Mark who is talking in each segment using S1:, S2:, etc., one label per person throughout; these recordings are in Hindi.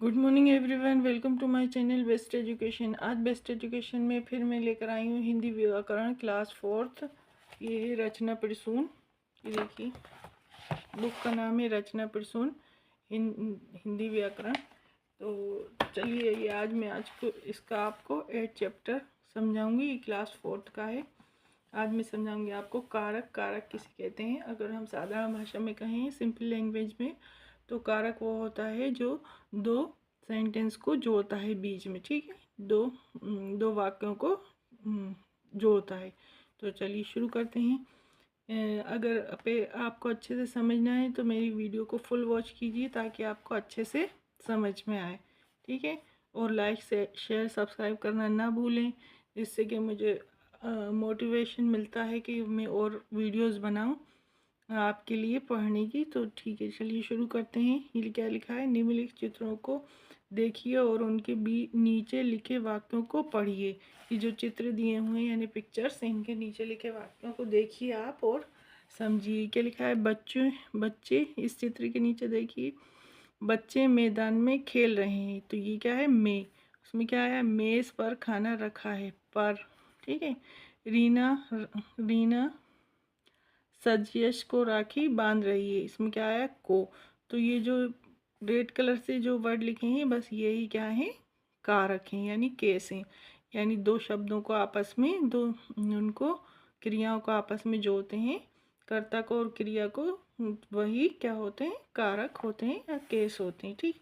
S1: Good morning everyone, welcome to my channel best education. आज बेस्ट एजुकेशन में फिर मैं लेकर आई हूँ हिंदी व्याकरण क्लास 4th। ये है रचना प्रसून। ये देखिए, बुक का नाम है रचना प्रसून हिंदी व्याकरण। तो चलिए, ये आज को इसका आपको 8 चैप्टर समझाऊंगी। ये क्लास 4th का है। आज मैं समझाऊंगी आपको कारक। कारक किसे कहते हैं? अगर हम साधारण भाषा में कहें, सिंपल लैंग्वेज में, तो कारक वो होता है जो दो सेंटेंस को जोड़ता है बीच में। ठीक है, दो वाक्यों को जोड़ता है। तो चलिए शुरू करते हैं। अगर आपको अच्छे से समझना है तो मेरी वीडियो को फुल वॉच कीजिए ताकि आपको अच्छे से समझ में आए। ठीक है, और लाइक से शेयर सब्सक्राइब करना ना भूलें, जिससे कि मुझे मोटिवेशन मिलता है कि मैं और वीडियोस बनाऊं आपके लिए पढ़ने की। तो ठीक है, चलिए शुरू करते हैं। ये क्या लिखा है? निम्नलिखित चित्रों को देखिए और उनके नीचे लिखे वाक्यों को पढ़िए। ये जो चित्र दिए हुए हैं यानी पिक्चर्स, इनके नीचे लिखे वाक्यों को देखिए आप और समझिए। क्या लिखा है? बच्चे इस चित्र के नीचे देखिए, बच्चे मैदान में खेल रहे हैं। तो ये क्या है? उसमें क्या है? मेज पर खाना रखा है। पर, ठीक है। रीना सजयश को राखी बांध रही है। इसमें क्या आया? को। तो ये जो रेड कलर से जो वर्ड लिखे हैं, बस यही क्या है? कारक हैं, यानी केस हैं। यानी दो शब्दों को आपस में, उनको क्रियाओं को आपस में जोड़ते हैं, कर्ता को और क्रिया को। वही क्या होते हैं? कारक होते हैं या केस होते हैं। ठीक।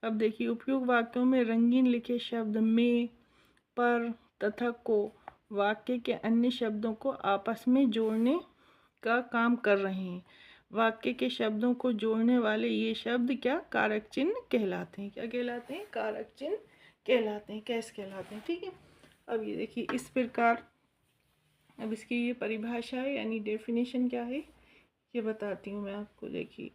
S1: अब देखिए, उपयुक्त वाक्यों में रंगीन लिखे शब्द में, पर तथा को वाक्य के अन्य शब्दों को आपस में जोड़ने का काम कर रहे हैं। वाक्य के शब्दों को जोड़ने वाले ये शब्द क्या? कारक चिन्ह कहलाते हैं। क्या कहलाते हैं? कारक चिन्ह कहलाते हैं, कैसे कहलाते हैं। ठीक है, अब ये देखिए इस प्रकार। अब इसकी ये परिभाषा है यानी डेफिनेशन क्या है ये बताती हूँ मैं आपको। देखिए,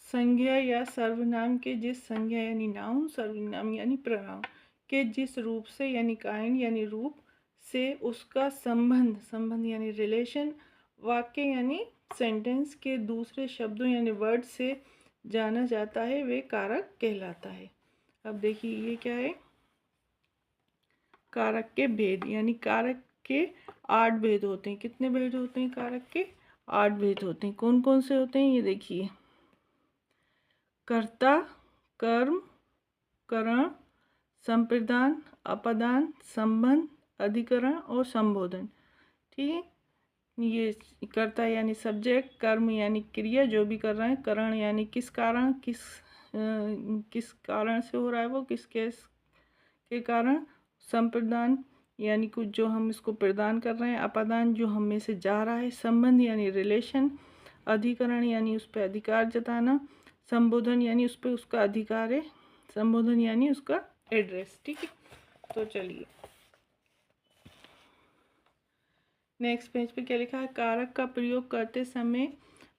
S1: संज्ञा या सर्वनाम के जिस संज्ञा यानी नाउन, सर्वनाम यानी प्रनाउन के जिस रूप से यानी काइंड यानी रूप से उसका संबंध यानी रिलेशन वाक्य यानी सेंटेंस के दूसरे शब्दों यानी वर्ड से जाना जाता है, वे कारक कहलाता है। अब देखिए, ये क्या है? कारक के भेद, यानी कारक के 8 भेद होते हैं। कितने भेद होते हैं? कारक के 8 भेद होते हैं। कौन कौन से होते हैं? ये देखिए, कर्ता, कर्म, करण, संप्रदान, अपदान, संबंध, अधिकरण और संबोधन। ठीक है, ये कर्ता यानी सब्जेक्ट, कर्म यानी क्रिया जो भी कर रहे हैं, करण यानी किस कारण से हो रहा है, वो किस केस के कारण, संप्रदान यानी कुछ जो हम इसको प्रदान कर रहे हैं, अपदान जो हम में से जा रहा है, संबंध यानी रिलेशन, अधिकरण यानी उस पर अधिकार जताना, संबोधन यानी उस पर उसका अधिकार है, संबोधन यानी उसका एड्रेस। ठीक है, तो चलिए नेक्स्ट पेज पे क्या लिखा है? कारक का प्रयोग करते समय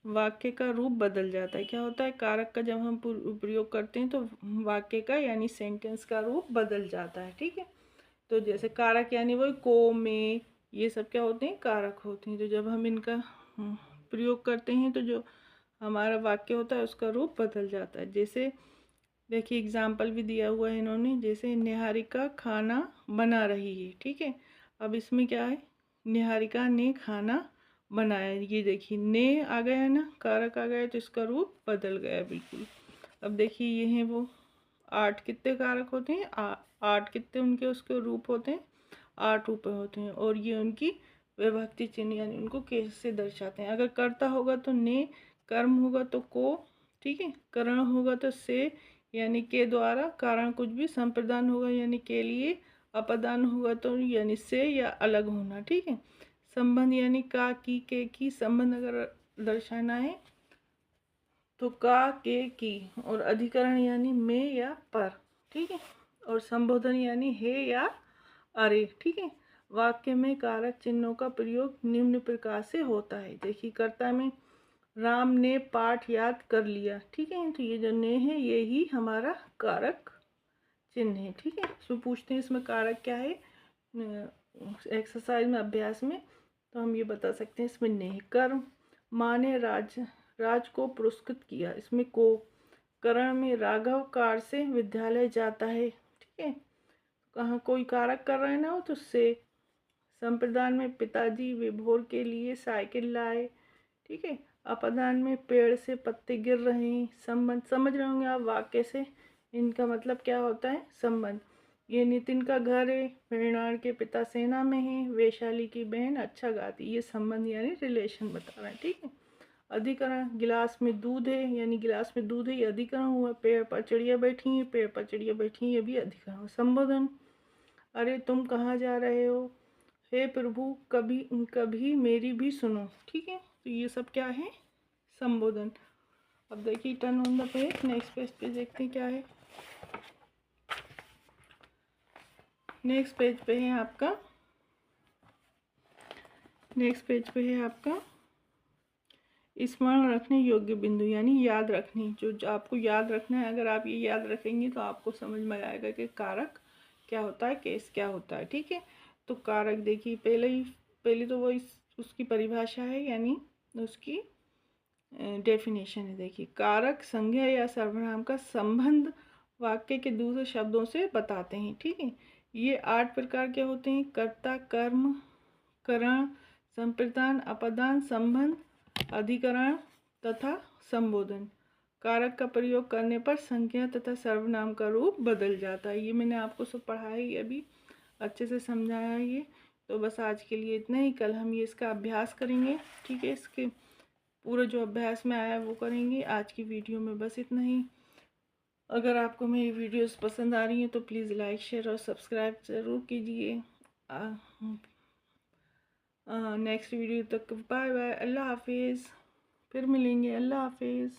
S1: वाक्य का रूप बदल जाता है। क्या होता है? कारक का जब हम प्रयोग करते हैं तो वाक्य का यानी सेंटेंस का रूप बदल जाता है। ठीक है, तो जैसे कारक यानी वही को, में, ये सब क्या होते हैं? कारक होते हैं। तो जब हम इनका प्रयोग करते हैं तो जो हमारा वाक्य होता है उसका रूप बदल जाता है। जैसे देखिए, एग्जाम्पल भी दिया हुआ है इन्होंने। जैसे निहारिका खाना बना रही है। ठीक है, अब इसमें क्या है? निहारिका ने खाना बनाया। ये देखिए, ने आ गया है ना, कारक आ गया, तो इसका रूप बदल गया बिल्कुल। अब देखिए, ये हैं वो 8 कितने कारक होते हैं? 8 कितने उनके उसके रूप होते हैं? 8 रूप होते हैं। और ये उनकी विभक्ति चिन्ह यानी उनको कैसे दर्शाते हैं। अगर कर्ता होगा तो ने, कर्म होगा तो को, ठीक है, करण होगा तो से यानी के द्वारा, कारण कुछ भी, संप्रदान होगा यानी के लिए, अपदान होगा तो यानी से या अलग होना। ठीक है, संबंध यानी का, की, के, की। संबंध अगर दर्शाना है तो का, के, की। और अधिकरण यानी में या पर। ठीक है, और संबोधन यानी हे या अरे। ठीक है, वाक्य में कारक चिन्हों का प्रयोग निम्न प्रकार से होता है। देखिए, कर्ता में राम ने पाठ याद कर लिया। ठीक है, तो ये जो ने है ये ही हमारा कारक चिन्ह है। ठीक है, इसमें पूछते हैं इसमें कारक क्या है एक्सरसाइज में, अभ्यास में, तो हम ये बता सकते हैं इसमें ने। कर्म, माँ ने राज को पुरस्कृत किया। इसमें को, करण में राघव कार से विद्यालय जाता है। ठीक है, कहाँ कोई कारक कर रहे हैं ना हो तो से। संप्रदान में पिताजी विभोर के लिए साइकिल लाए। ठीक है, अपदान में पेड़ से पत्ते गिर रहे हैं। संबंध समझ रहे होंगे आप वाक्य से, इनका मतलब क्या होता है, संबंध। ये नितिन का घर है, मृणाल के पिता सेना में है, वैशाली की बहन अच्छा गाती। ये संबंध यानी रिलेशन बता रहे हैं। ठीक है, अधिकरण, गिलास में दूध है यानी गिलास में दूध है, ये अधिकरण हुआ। पेड़ पर चिड़िया बैठी है, पेड़ पर चिड़िया बैठी है, ये भी अधिकरण। संबोधन, अरे तुम कहाँ जा रहे हो, हे प्रभु कभी कभी मेरी भी सुनो। ठीक है, तो ये सब क्या है, संबोधन। अब देखिए turn on the page, next page पे देखते हैं क्या है। नेक्स्ट पेज पे है आपका, नेक्स्ट पेज पे है आपका स्मरण रखने योग्य बिंदु यानी याद रखनी। जो आपको याद रखना है, अगर आप ये याद रखेंगे तो आपको समझ में आएगा कि कारक क्या होता है, केस क्या होता है। ठीक है, तो कारक देखिए पहले तो वो उसकी परिभाषा है यानी उसकी डेफिनेशन है। देखिए, कारक संज्ञा या सर्वनाम का संबंध वाक्य के दूसरे शब्दों से बताते हैं। ठीक है, ये 8 प्रकार के होते हैं, कर्ता, कर्म, करण, संप्रदान, अपदान, संबंध, अधिकरण तथा संबोधन। कारक का प्रयोग करने पर संज्ञा तथा सर्वनाम का रूप बदल जाता है। ये मैंने आपको सब पढ़ाया है, अभी अच्छे से समझाया है ये। तो बस आज के लिए इतना ही, कल हम ये इसका अभ्यास करेंगे। ठीक है, इसके पूरा जो अभ्यास में आया वो करेंगे। आज की वीडियो में बस इतना ही। अगर आपको मेरी वीडियोस पसंद आ रही हैं तो प्लीज़ लाइक, शेयर और सब्सक्राइब ज़रूर कीजिए। नेक्स्ट वीडियो तक बाय बाय, अल्लाह हाफिज़। फिर मिलेंगे, अल्लाह हाफिज़।